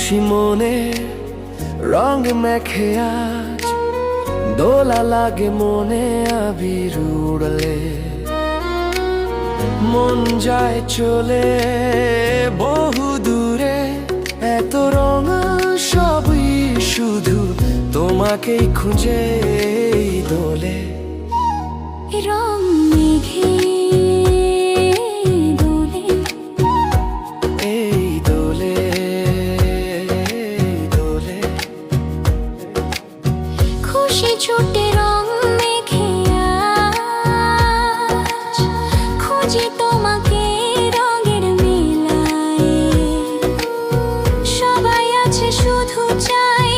খুশি মনে রং মেখে আজ দোলা লাগে মনে আবির উড়লে। মন যায় চলে বহু দূরে, এত রং সবই শুধু তোমাকেই খুঁজে এই দোলে। রং মেঘে দোলে, এই দোলে, দোলে। খুশি ছুটে রং মেঘে আজ খুঁজি তোমাকে রঙের মেলায়। সবাই আছে শুধু চাই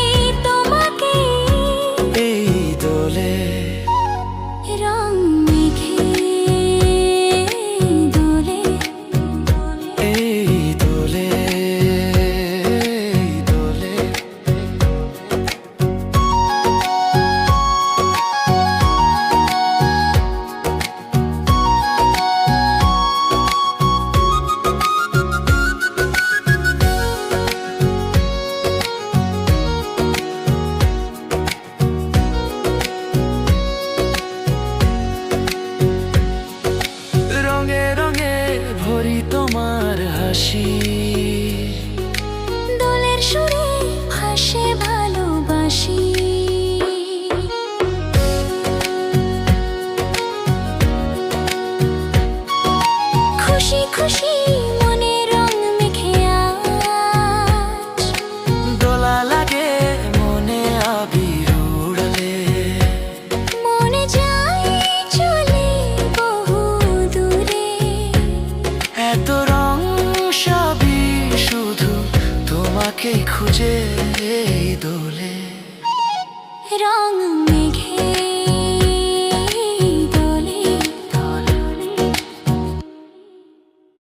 তোমাকে এই দোলে। রং মেঘে দোলে, এই দোলে, দোলে। রঙে রঙে ভরি তোমার হাসি, দোলের সুরে ভাসে ভালোবাসি। খুশি খুশি মনে রং মেখে আজ দোলা লাগে মনে আবির উড়লে। মনে যায় চলে বহু দূরে, এত রং সবই শুধু তোমাকেই খুঁজে এই দোলে। রং